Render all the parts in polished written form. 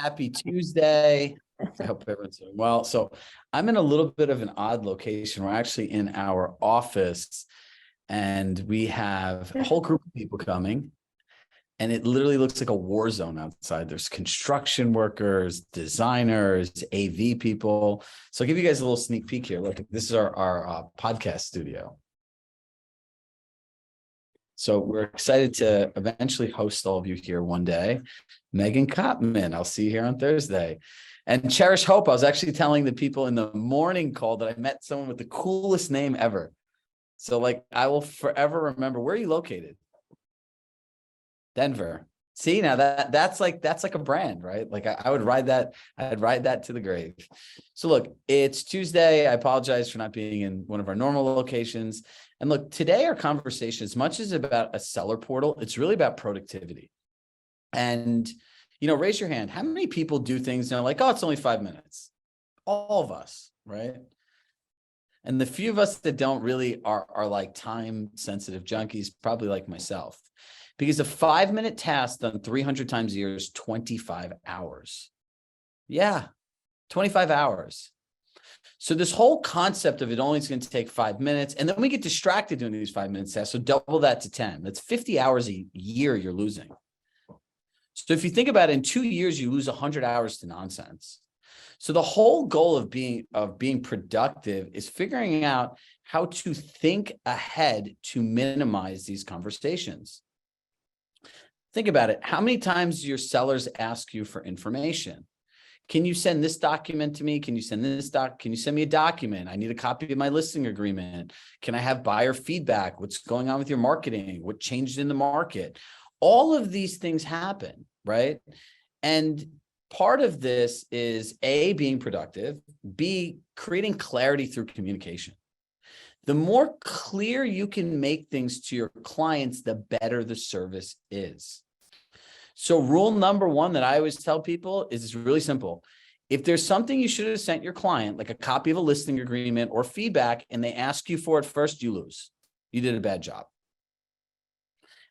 Happy Tuesday. I hope everyone's doing well. So I'm in a little bit of an odd location. We're actually in our office and we have a whole group of people coming and it literally looks like a war zone outside. There's construction workers, designers, AV people. So I'll give you guys a little sneak peek here. Look, this is our podcast studio. So we're excited to eventually host all of you here one day. Megan Kottman, I'll see you here on Thursday. And Cherish Hope, I was actually telling the people in the morning call that I met someone with the coolest name ever. So like, I will forever remember. Where are you located? Denver. See, now that's like a brand, right? Like I would ride that. I'd ride that to the grave. So look, it's Tuesday. I apologize for not being in one of our normal locations. And look, today our conversation, as much as about a seller portal, it's really about productivity. And, you know, raise your hand. How many people do things now like, oh, it's only 5 minutes? All of us, right? And the few of us that don't really are like time sensitive junkies, probably like myself. Because a 5-minute task done 300 times a year is 25 hours. Yeah, 25 hours. So this whole concept of it only is going to take 5 minutes, and then we get distracted doing these 5-minute tasks. So double that to 10. That's 50 hours a year you're losing. So if you think about it, in 2 years, you lose 100 hours to nonsense. So the whole goal of being productive is figuring out how to think ahead to minimize these conversations. Think about it. How many times do your sellers ask you for information? Can you send this document to me? Can you send this Can you send me a document? I need a copy of my listing agreement. Can I have buyer feedback? What's going on with your marketing? What changed in the market? All of these things happen, right? And part of this is A, being productive, B, creating clarity through communication. The more clear you can make things to your clients, the better the service is. So rule number one that I always tell people is it's really simple. If there's something you should have sent your client, like a copy of a listing agreement or feedback, and they ask you for it first, you lose. You did a bad job.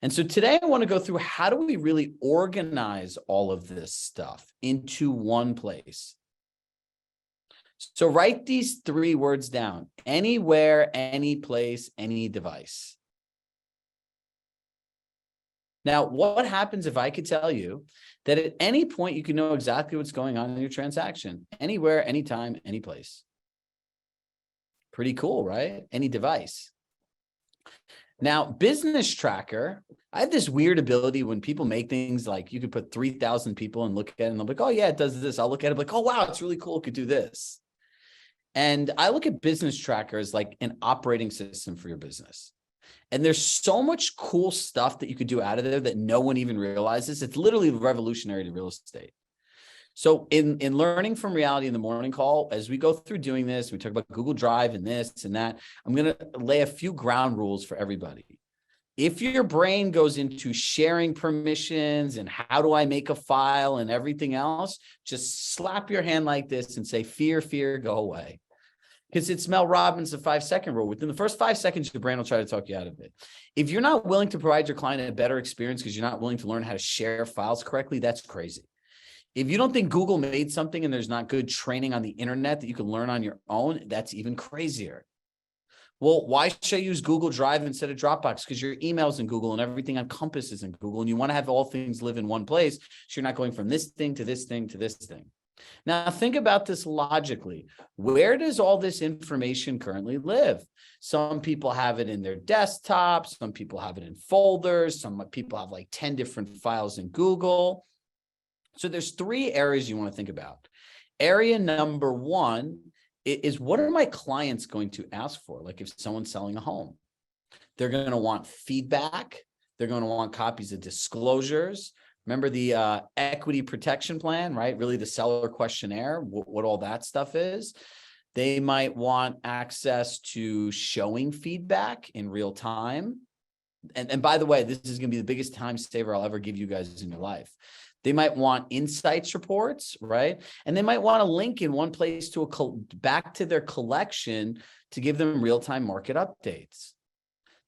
And so today I want to go through how do we really organize all of this stuff into one place. So write these 3 words down: anywhere, any place, any device. Now, what happens if I could tell you that at any point you can know exactly what's going on in your transaction? Anywhere, anytime, any place. Pretty cool, right? Any device. Now, Business Tracker, I have this weird ability when people make things like you could put 3,000 people and look at it and they'll be like, oh yeah, it does this. I'll look at it like, oh wow, it's really cool. It could do this. And I look at Business Tracker as like an operating system for your business. And there's so much cool stuff that you could do out of there that no one even realizes. It's literally revolutionary to real estate. So in learning from reality in the morning call, as we go through doing this, we talk about Google Drive and this and that, I'm going to lay a few ground rules for everybody. If your brain goes into sharing permissions and how do I make a file and everything else, just slap your hand like this and say, fear, fear, go away. Because it's Mel Robbins' 5-second rule. Within the first 5 seconds, your brain will try to talk you out of it. If you're not willing to provide your client a better experience because you're not willing to learn how to share files correctly, that's crazy. If you don't think Google made something and there's not good training on the internet that you can learn on your own, that's even crazier. Well, why should I use Google Drive instead of Dropbox? Because your email's in Google and everything on Compass is in Google, and you want to have all things live in one place, so you're not going from this thing to this thing to this thing. Now, think about this logically. Where does all this information currently live? Some people have it in their desktops. Some people have it in folders. Some people have like 10 different files in Google. So there's 3 areas you want to think about. Area number 1 is what are my clients going to ask for? Like if someone's selling a home, they're going to want feedback. They're going to want copies of disclosures. Remember the equity protection plan, right? Really the seller questionnaire, what all that stuff is. They might want access to showing feedback in real time. And by the way, this is going to be the biggest time saver I'll ever give you guys in your life. They might want insights reports, right? And they might want a link in one place to back to their collection to give them real-time market updates.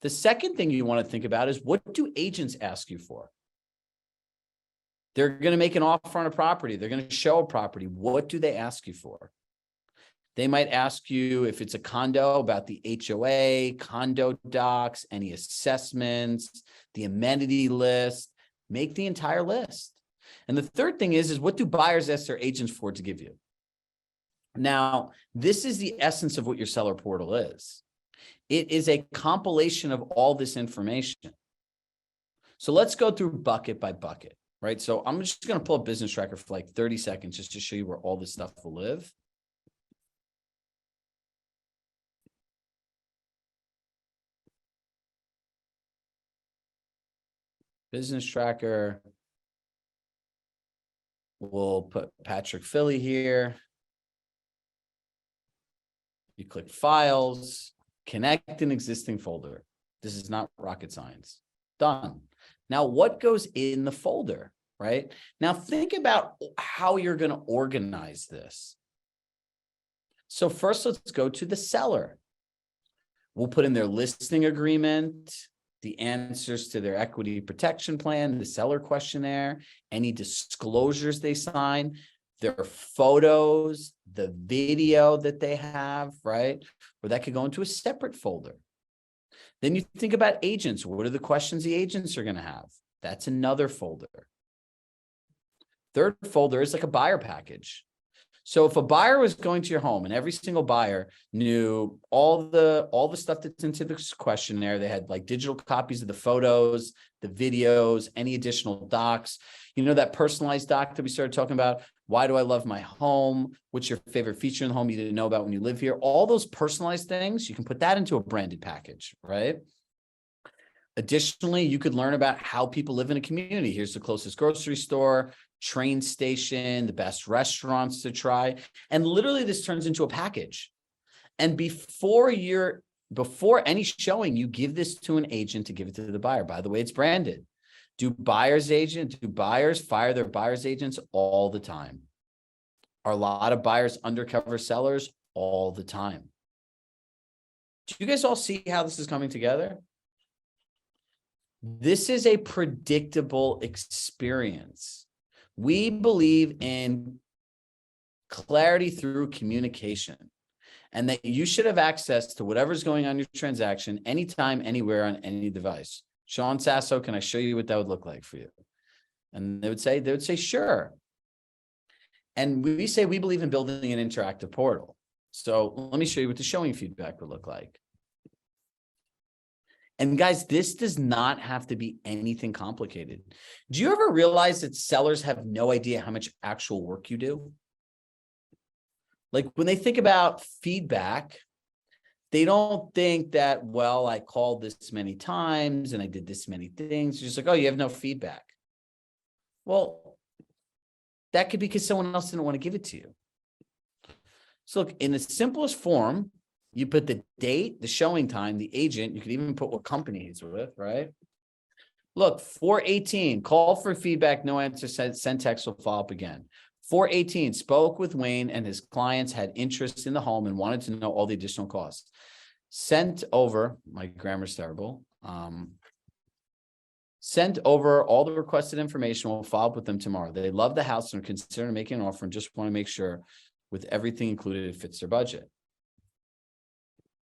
The second thing you want to think about is what do agents ask you for? They're going to make an offer on a property. They're going to show a property. What do they ask you for? They might ask you, if it's a condo, about the HOA, condo docs, any assessments, the amenity list. Make the entire list. And the third thing is what do buyers ask their agents for to give you? Now, this is the essence of what your seller portal is. It is a compilation of all this information. So let's go through bucket by bucket, right? So I'm just going to pull up Business Tracker for like 30 seconds just to show you where all this stuff will live. Business Tracker. We'll put Patrick Philly here. You click Files, connect an existing folder. This is not rocket science. Done. Now, what goes in the folder, right? Now, think about how you're going to organize this. So first, let's go to the seller. We'll put in their listing agreement, the answers to their equity protection plan, the seller questionnaire, any disclosures they sign, their photos, the video that they have, right? Or that could go into a separate folder. Then you think about agents. What are the questions the agents are going to have? That's another folder. Third folder is like a buyer package. So if a buyer was going to your home and every single buyer knew all the stuff that's into this questionnaire, they had like digital copies of the photos, the videos, any additional docs, you know, that personalized doc that we started talking about. Why do I love my home? What's your favorite feature in the home you didn't know about when you live here? All those personalized things, you can put that into a branded package, right? Additionally, you could learn about how people live in a community. Here's the closest grocery store, train station, the best restaurants to try. And literally this turns into a package. And before any showing, you give this to an agent to give it to the buyer. By the way, it's branded. Do buyers fire their buyer's agents all the time? Are a lot of buyers undercover sellers? All the time. Do you guys all see how this is coming together? This is a predictable experience. We believe in clarity through communication, and that you should have access to whatever's going on in your transaction anytime, anywhere, on any device. Sean Sasso, can I show you what that would look like for you? And they would say, sure. And we say we believe in building an interactive portal. So let me show you what the showing feedback would look like. And guys, this does not have to be anything complicated. Do you ever realize that sellers have no idea how much actual work you do? Like when they think about feedback, they don't think that, well, I called this many times and I did this many things. You're just like, oh, you have no feedback. Well, that could be because someone else didn't want to give it to you. So look, in the simplest form, you put the date, the showing time, the agent. You could even put what company he's with, right? Look, 4/18, call for feedback, no answer, send text, will follow up again. 4/18, spoke with Wayne and his clients had interest in the home and wanted to know all the additional costs. Sent over, my grammar's terrible. Sent over all the requested information. We'll follow up with them tomorrow. They love the house and are considering making an offer and just want to make sure with everything included, it fits their budget.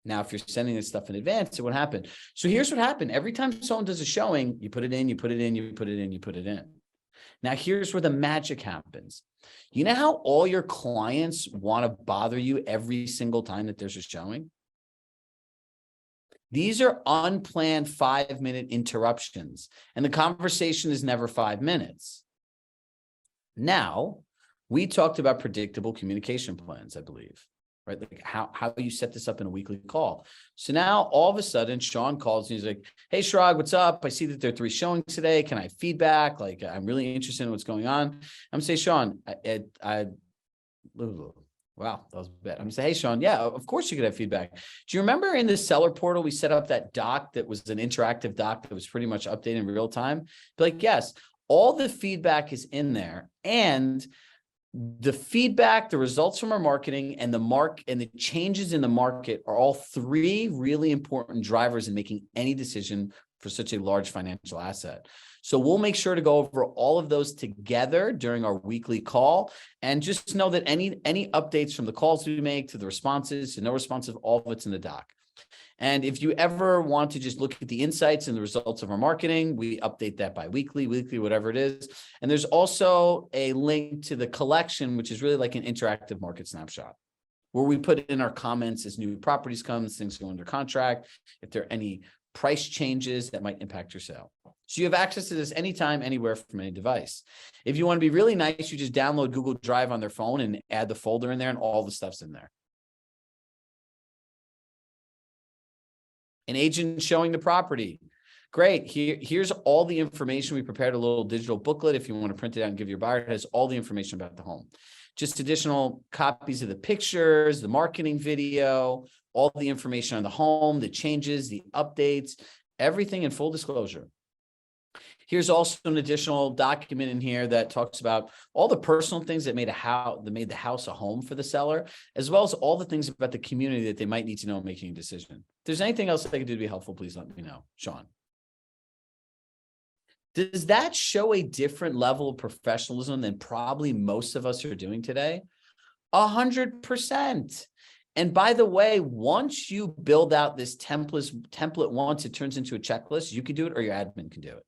Now, if you're sending this stuff in advance, it would happen. So here's what happened. Every time someone does a showing, you put it in, you put it in, you put it in, you put it in. Now, here's where the magic happens. You know how all your clients want to bother you every single time that there's a showing? These are unplanned 5-minute interruptions, and the conversation is never 5 minutes. Now, we talked about predictable communication plans, I believe. Right? Like how you set this up in a weekly call. So now all of a sudden, Sean calls and he's like, hey, Chirag, what's up? I see that there are 3 showings today. Can I have feedback? Like, I'm really interested in what's going on. I'm gonna say, Sean, wow, that was bad. I'm gonna say, hey, Sean, yeah, of course you could have feedback. Do you remember in the seller portal, we set up that doc that was an interactive doc that was pretty much updated in real time? Be like, yes, all the feedback is in there, and the feedback, the results from our marketing, and the changes in the market are all 3 really important drivers in making any decision for such a large financial asset. So we'll make sure to go over all of those together during our weekly call. And just know that any updates from the calls we make to the responses to no responses, all of it's in the doc. And if you ever want to just look at the insights and the results of our marketing, we update that bi-weekly, weekly, whatever it is. And there's also a link to the collection, which is really like an interactive market snapshot, where we put in our comments as new properties come, as things go under contract, if there are any price changes that might impact your sale. So you have access to this anytime, anywhere from any device. If you want to be really nice, you just download Google Drive on their phone and add the folder in there, and all the stuff's in there. An agent showing the property. Great. Here's all the information. We prepared a little digital booklet. If you want to print it out and give your buyer, it has all the information about the home. Just additional copies of the pictures, the marketing video, all the information on the home, the changes, the updates, everything in full disclosure. Here's also an additional document in here that talks about all the personal things that made the house a home for the seller, as well as all the things about the community that they might need to know in making a decision. If there's anything else that I can do to be helpful, please let me know. Sean. Does that show a different level of professionalism than probably most of us are doing today? 100%. And by the way, once you build out this template once, it turns into a checklist. You can do it or your admin can do it.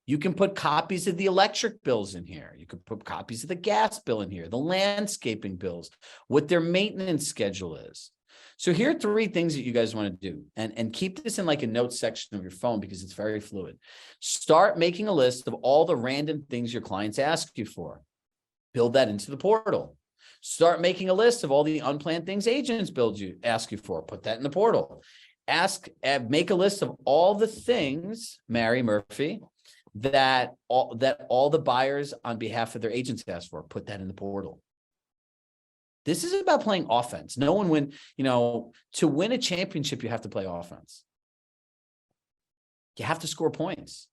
You can put copies of the electric bills in here. You could put copies of the gas bill in here, the landscaping bills, what their maintenance schedule is. So here are 3 things that you guys want to do, and keep this in like a notes section of your phone because it's very fluid. Start making a list of all the random things your clients ask you for. Build that into the portal. Start making a list of all the unplanned things agents ask you for. Put that in the portal. Make a list of all the things, Mary Murphy, that all the buyers on behalf of their agents ask for. Put that in the portal. This is about playing offense. No one to win a championship, you have to play offense. You have to score points.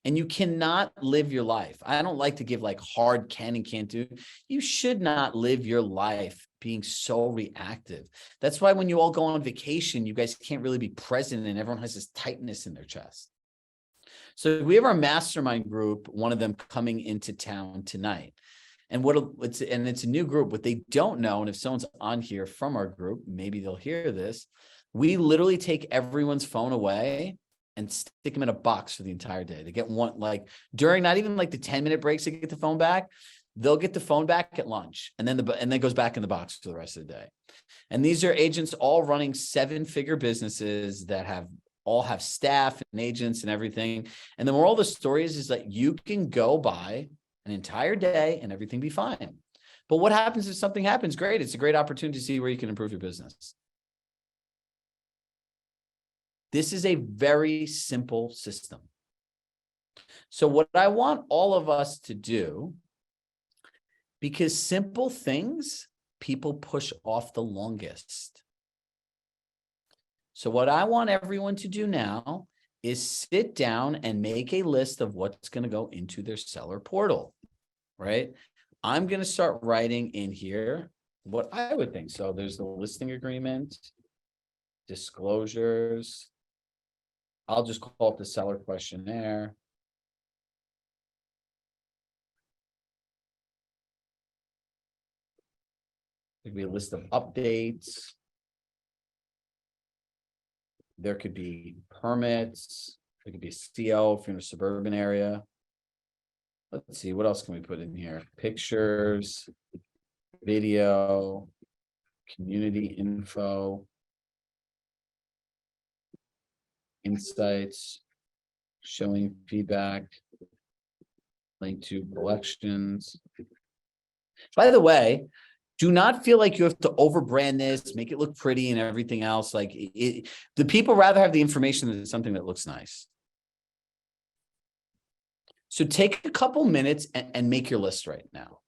And you cannot live your life. I don't like to give like hard can and can't do. You should not live your life being so reactive. That's why when you all go on vacation, you guys can't really be present and everyone has this tightness in their chest. So we have our mastermind group, one of them coming into town tonight. And it's a new group. What they don't know, and if someone's on here from our group, maybe they'll hear this. We literally take everyone's phone away and stick them in a box for the entire day. They get one, like during not even like the 10-minute breaks to get the phone back. They'll get the phone back at lunch, and then it goes back in the box for the rest of the day. And these are agents all running 7-figure businesses that all have staff and agents and everything. And the moral of the story is that you can go by an entire day and everything be fine. But what happens if something happens? Great. It's a great opportunity to see where you can improve your business. This is a very simple system. So what I want all of us to do, because simple things people push off the longest. So what I want everyone to do now is sit down and make a list of what's going to go into their seller portal, right? I'm going to start writing in here what I would think. So there's the listing agreement, disclosures. I'll just call it the seller questionnaire. There could be a list of updates. There could be permits. There could be a CO if you're in a suburban area. Let's see, what else can we put in here? Pictures, video, community info, insights, showing feedback, link to collections. By the way, do not feel like you have to overbrand this, make it look pretty and everything else. Like the people rather have the information than something that looks nice. So take a couple minutes and make your list right now.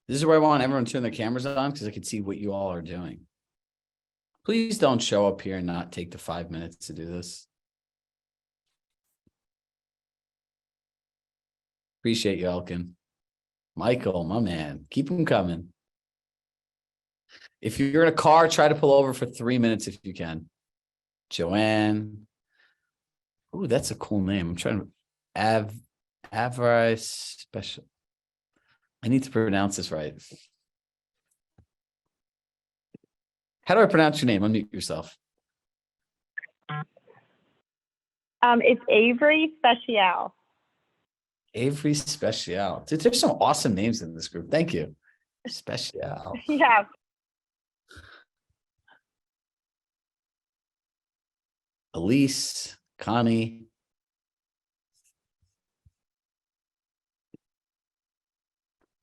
This is where I want everyone to turn their cameras on because I can see what you all are doing. Please don't show up here and not take the 5 minutes to do this. Appreciate you, Elkin. Michael, my man, keep them coming. If you're in a car, try to pull over for 3 minutes if you can. Joanne. Ooh, that's a cool name. I'm trying to Avarice Special. I need to pronounce this right. How do I pronounce your name? Unmute yourself. It's Avery Special. Avery Special. Dude, there's some awesome names in this group. Thank you. Special. Yeah. Elise, Connie.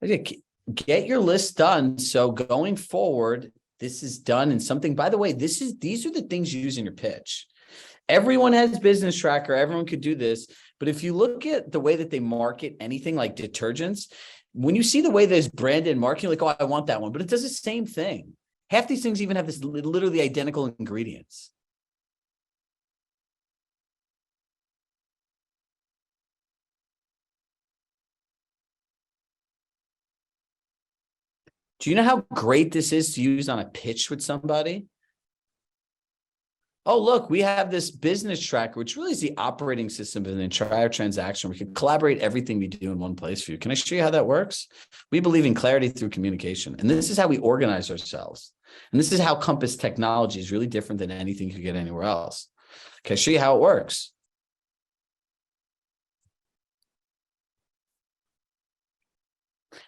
Okay, get your list done. So going forward, this is done and something, by the way, these are the things you use in your pitch. Everyone has business tracker. Everyone could do this. But if you look at the way that they market anything like detergents, when you see the way there's branded marketing, like, oh, I want that one, but it does the same thing. Half these things even have this literally identical ingredients. Do you know how great this is to use on a pitch with somebody? Oh, look, we have this business tracker, which really is the operating system of an entire transaction. We can collaborate everything we do in one place for you. Can I show you how that works? We believe in clarity through communication. And this is how we organize ourselves. And this is how Compass technology is really different than anything you could get anywhere else. Can I show you how it works?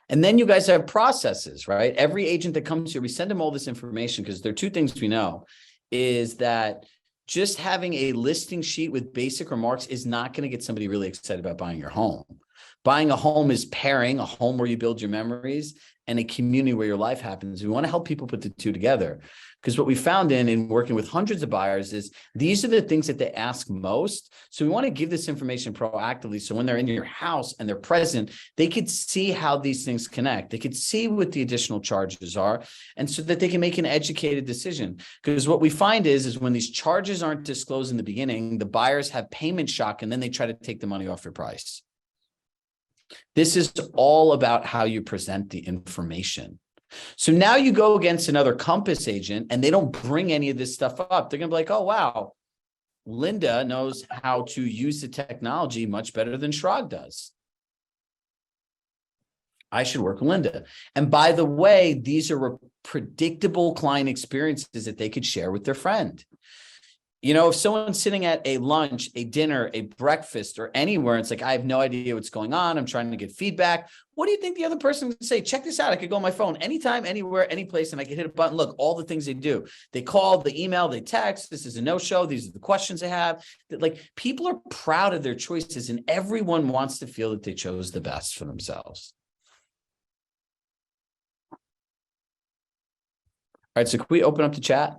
And then you guys have processes, right? Every agent that comes here, we send them all this information because there are two things we know is that just having a listing sheet with basic remarks is not going to get somebody really excited about buying your home. Buying a home is pairing a home where you build your memories and a community where your life happens. We want to help people put the two together because what we found in working with hundreds of buyers is these are the things that they ask most. So we want to give this information proactively. So when they're in your house and they're present, they could see how these things connect. They could see what the additional charges are. And so that they can make an educated decision. Because what we find is when these charges aren't disclosed in the beginning, the buyers have payment shock and then they try to take the money off your price. This is all about how you present the information. So now you go against another Compass agent and they don't bring any of this stuff up. They're going to be like, oh, wow, Linda knows how to use the technology much better than Chirag does. I should work with Linda. And by the way, these are predictable client experiences that they could share with their friend. You know, if someone's sitting at a lunch, a dinner, a breakfast, or anywhere, it's like, I have no idea what's going on. I'm trying to get feedback. What do you think the other person would say? Check this out. I could go on my phone anytime, anywhere, any place, and I could hit a button. Look, all the things they do. They call, they email, they text. This is a no-show. These are the questions they have. Like, people are proud of their choices, and everyone wants to feel that they chose the best for themselves. All right, so can we open up the chat?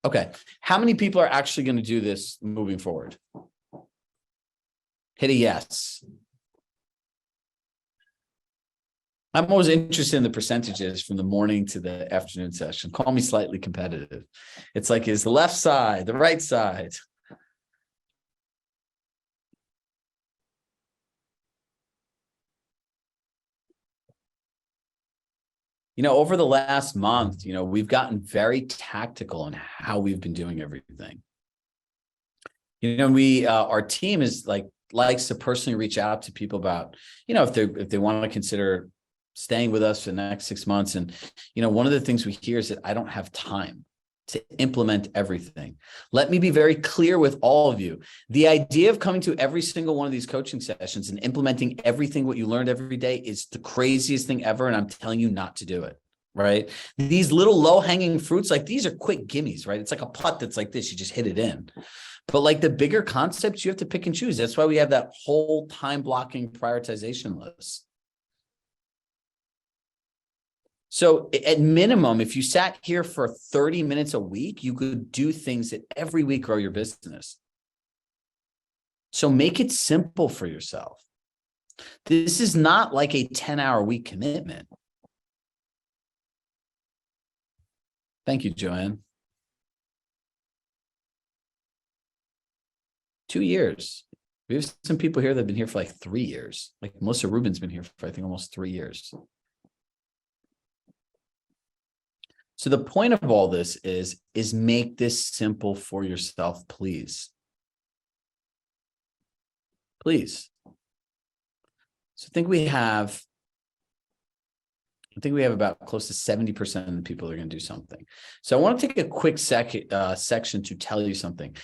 Okay, how many people are actually going to do this moving forward? Hit a yes. I'm always interested in the percentages from the morning to the afternoon session. Call me slightly competitive. It's like, is the left side, the right side? You know, over the last month, we've gotten very tactical in how we've been doing everything. Our team is likes to personally reach out to people about, if they want to consider staying with us for the next 6 months. And, one of the things we hear is that I don't have time to implement everything. Let me be very clear with all of you. The idea of coming to every single one of these coaching sessions and implementing everything what you learned every day is the craziest thing ever. And I'm telling you not to do it, right? These little low-hanging fruits, like these are quick gimmies, right? It's like a putt that's like this, you just hit it in. But like the bigger concepts, you have to pick and choose. That's why we have that whole time blocking prioritization list. So at minimum, if you sat here for 30 minutes a week, you could do things that every week grow your business. So make it simple for yourself. This is not like a 10-hour week commitment. Thank you, Joanne. 2 years. We have some people here that have been here for like 3 years. Like Melissa Rubin's been here for, I think, almost 3 years. So the point of all this is make this simple for yourself, please. Please. So I think we have about close to 70% of the people that are going to do something. So I want to take a quick section to tell you something.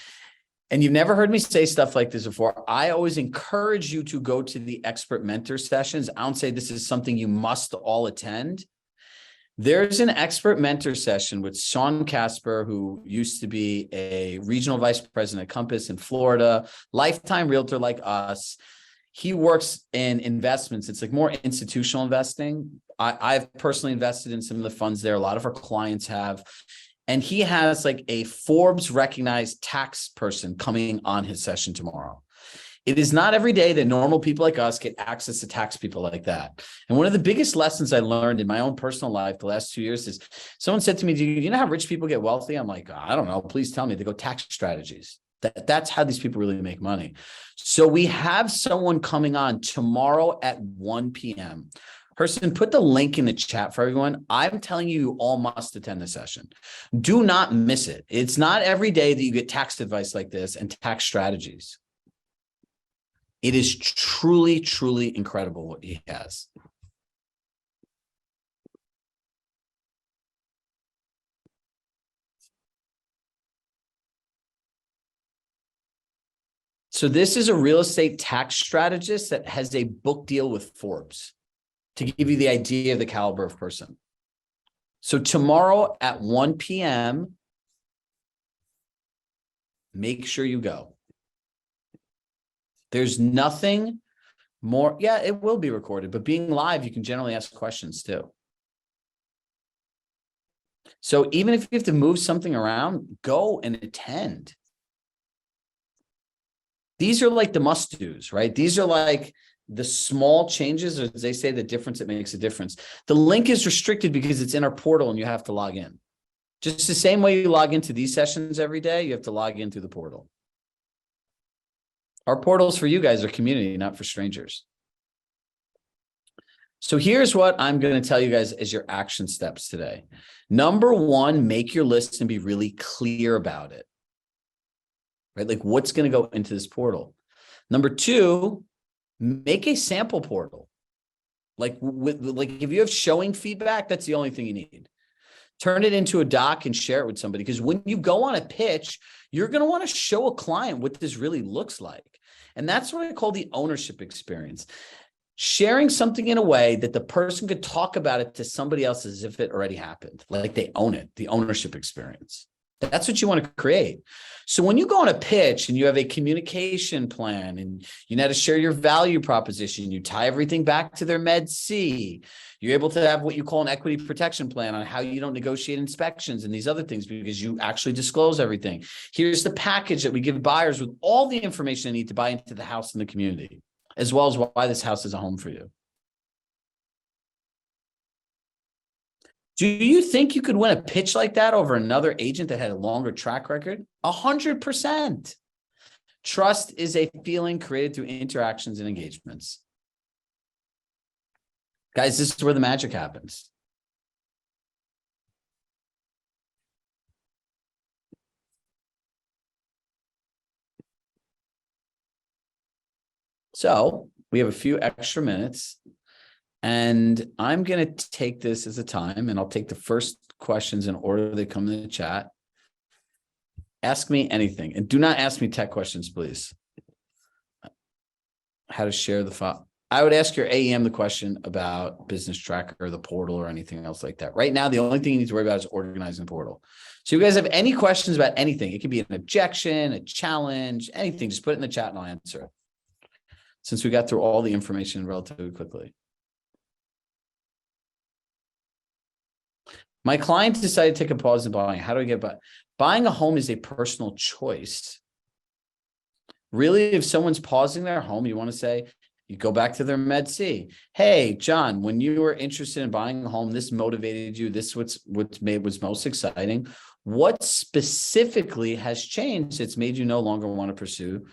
And you've never heard me say stuff like this before. I always encourage you to go to the expert mentor sessions. I don't say this is something you must all attend. There's an expert mentor session with Sean Casper, who used to be a regional vice president at Compass in Florida, lifetime realtor like us. He works in investments. It's like more institutional investing. I've personally invested in some of the funds there. A lot of our clients have. And he has like a Forbes recognized tax person coming on his session tomorrow. It is not every day that normal people like us get access to tax people like that. And one of the biggest lessons I learned in my own personal life the last 2 years is someone said to me, do you know how rich people get wealthy? I'm like, I don't know. Please tell me. They go tax strategies. That's how these people really make money. So we have someone coming on tomorrow at 1 p.m. Person, put the link in the chat for everyone. I'm telling you, you all must attend this session. Do not miss it. It's not every day that you get tax advice like this and tax strategies. It is truly, truly incredible what he has. So this is a real estate tax strategist that has a book deal with Forbes to give you the idea of the caliber of person. So tomorrow at 1 p.m., make sure you go. There's nothing more. Yeah, it will be recorded, but being live, you can generally ask questions too. So even if you have to move something around, go and attend. These are like the must-dos, right? These are like the small changes, or as they say, the difference that makes a difference. The link is restricted because it's in our portal and you have to log in. Just the same way you log into these sessions every day, you have to log in through the portal. Our portals for you guys are community, not for strangers. So here's what I'm going to tell you guys as your action steps today. Number one, make your list and be really clear about it. Right? Like what's going to go into this portal. Number two, make a sample portal. Like if you have showing feedback, that's the only thing you need. Turn it into a doc and share it with somebody. Because when you go on a pitch, you're going to want to show a client what this really looks like. And that's what I call the ownership experience. Sharing something in a way that the person could talk about it to somebody else as if it already happened. Like they own it, the ownership experience. That's what you want to create. So when you go on a pitch and you have a communication plan and you know how to share your value proposition, you tie everything back to their Med C, you're able to have what you call an equity protection plan on how you don't negotiate inspections and these other things because you actually disclose everything. Here's the package that we give buyers with all the information they need to buy into the house and the community, as well as why this house is a home for you. Do you think you could win a pitch like that over another agent that had a longer track record? 100%. Trust is a feeling created through interactions and engagements. Guys, this is where the magic happens. So we have a few extra minutes. And I'm going to take this as a time, and I'll take the first questions in order they come in the chat. Ask me anything, and do not ask me tech questions, please. How to share the file. I would ask your AEM the question about business tracker or the portal or anything else like that. Right now, the only thing you need to worry about is organizing the portal. So you guys have any questions about anything? It could be an objection, a challenge, anything. Just put it in the chat and I'll answer it. Since we got through all the information relatively quickly. My client decided to take a pause in buying. How do I get by? Buying a home is a personal choice. Really, if someone's pausing their home, you want to say, you go back to their Med C. Hey, John, when you were interested in buying a home, this motivated you. This was most exciting. What specifically has changed that's made you no longer want to pursue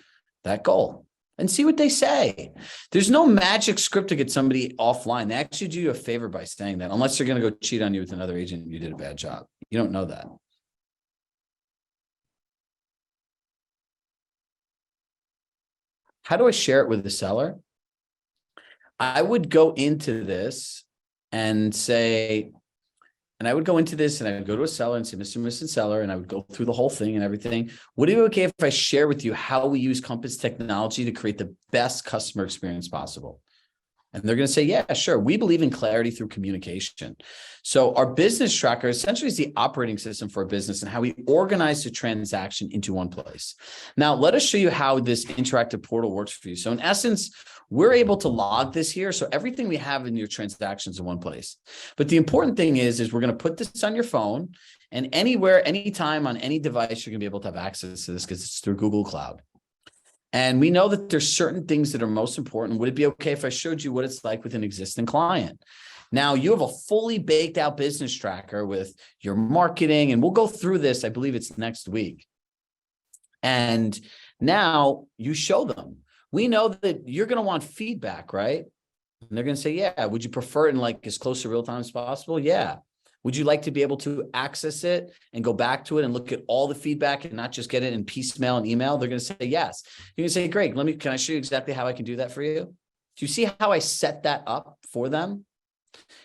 that goal? And see what they say. There's no magic script to get somebody offline. They actually do you a favor by saying that, unless they're going to go cheat on you with another agent and you did a bad job. You don't know that. How do I share it with the seller? I would go into this and say, and I would go into this and I would go to a seller and say, Mr. and Mrs. Seller, and I would go through the whole thing and everything. Would it be okay if I share with you how we use Compass technology to create the best customer experience possible? And they're going to say, yeah, sure. We believe in clarity through communication. So our business tracker essentially is the operating system for a business and how we organize the transaction into one place. Now, let us show you how this interactive portal works for you. So in essence, we're able to log this here. So everything we have in your transactions in one place. But the important thing is we're going to put this on your phone, and anywhere, anytime on any device, you're going to be able to have access to this because it's through Google Cloud. And we know that there's certain things that are most important. Would it be okay if I showed you what it's like with an existing client? Now you have a fully baked out business tracker with your marketing, and we'll go through this. I believe it's next week. And now you show them. We know that you're going to want feedback, right? And they're going to say, yeah. Would you prefer it in like as close to real time as possible? Yeah. Would you like to be able to access it and go back to it and look at all the feedback and not just get it in piecemeal and email? They're going to say yes. You're going to say, great. Can I show you exactly how I can do that for you? Do you see how I set that up for them?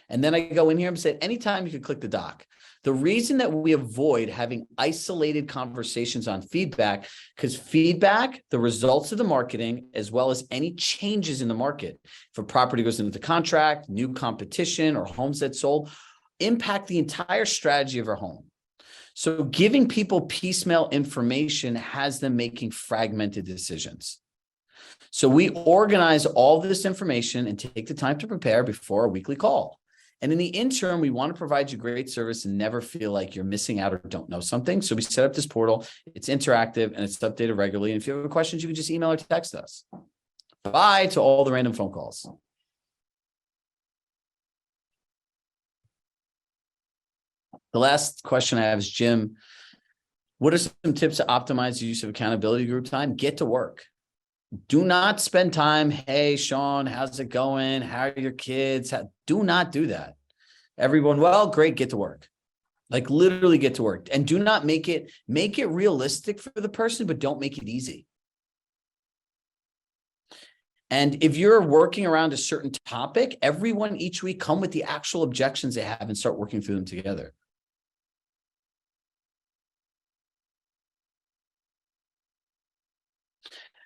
And then I go in here and say, anytime you can click the doc. The reason that we avoid having isolated conversations on feedback, because feedback, the results of the marketing, as well as any changes in the market, if a property goes into contract, new competition, or homes that sold, impact the entire strategy of our home. So giving people piecemeal information has them making fragmented decisions. So we organize all this information and take the time to prepare before our weekly call. And in the interim, we want to provide you great service and never feel like you're missing out or don't know something. So we set up this portal. It's interactive and it's updated regularly. And if you have questions, you can just email or text us. Bye to all the random phone calls. The last question I have is, Jim, what are some tips to optimize the use of accountability group time? Get to work. Do not spend time. Hey, Sean, how's it going? How are your kids? Do not do that. Everyone, well, great, get to work. Like literally get to work. And do not make it realistic for the person, but don't make it easy. And if you're working around a certain topic, everyone each week come with the actual objections they have and start working through them together.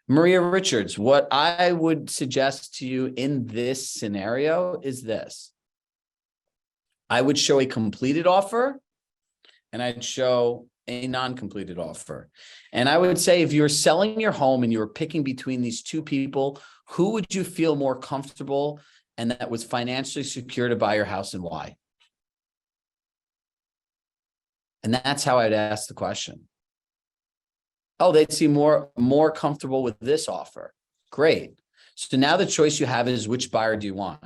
Maria Richards, what I would suggest to you in this scenario is this. I would show a completed offer and I'd show a non-completed offer. And I would say if you're selling your home and you were picking between these two people, who would you feel more comfortable and that was financially secure to buy your house and why? And that's how I'd ask the question. Oh, they'd seem more comfortable with this offer. Great. So now the choice you have is which buyer do you want?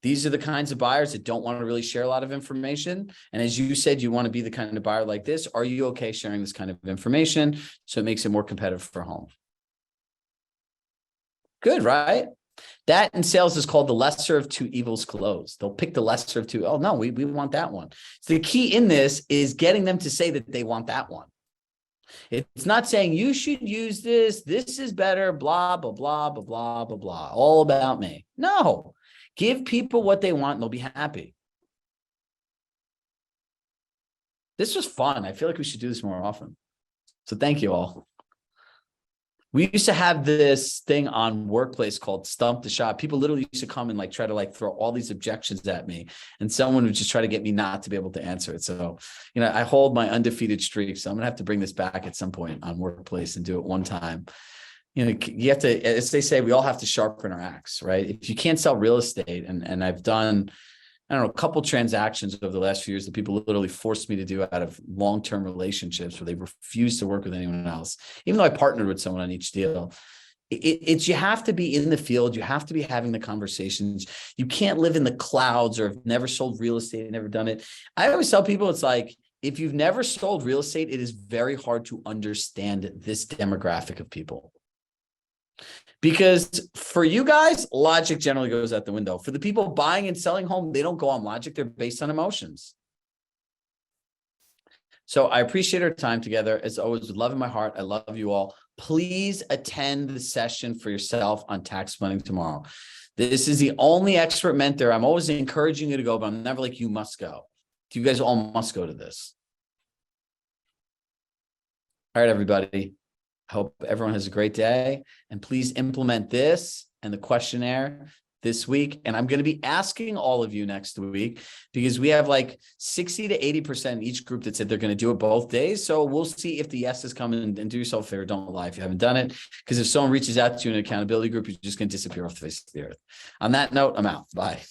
These are the kinds of buyers that don't want to really share a lot of information. And as you said, you want to be the kind of buyer like this. Are you okay sharing this kind of information? So it makes it more competitive for home. Good, right? That in sales is called the lesser of two evils closed. They'll pick the lesser of two. Oh, no, we want that one. So the key in this is getting them to say that they want that one. It's not saying you should use this. This is better, blah, blah, blah, blah, blah, blah, blah, all about me. No, give people what they want and they'll be happy. This was fun. I feel like we should do this more often. So thank you all. We used to have this thing on Workplace called Stump the Shop. People literally used to come and try to throw all these objections at me, and someone would just try to get me not to be able to answer it. So, I hold my undefeated streak. So I'm gonna have to bring this back at some point on Workplace and do it one time. You have to, as they say, we all have to sharpen our axe, right? If you can't sell real estate, and I've done, I don't know, a couple transactions over the last few years that people literally forced me to do out of long-term relationships where they refused to work with anyone else, even though I partnered with someone on each deal. It's you have to be in the field. You have to be having the conversations. You can't live in the clouds or have never sold real estate, never done it. I always tell people, it's like, if you've never sold real estate, it is very hard to understand this demographic of people. Because for you guys, logic generally goes out the window. For the people buying and selling home, they don't go on logic. They're based on emotions. So I appreciate our time together. As always, with love in my heart, I love you all. Please attend the session for yourself on tax planning tomorrow. This is the only expert mentor. I'm always encouraging you to go, but I'm never like, you must go. You guys all must go to this. All right, everybody. I hope everyone has a great day, and please implement this and the questionnaire this week. And I'm going to be asking all of you next week, because we have like 60 to 80% in each group that said they're going to do it both days. So we'll see if the yeses come in, and do yourself a favor. Don't lie if you haven't done it, because if someone reaches out to you in an accountability group, you're just going to disappear off the face of the earth. On that note, I'm out. Bye.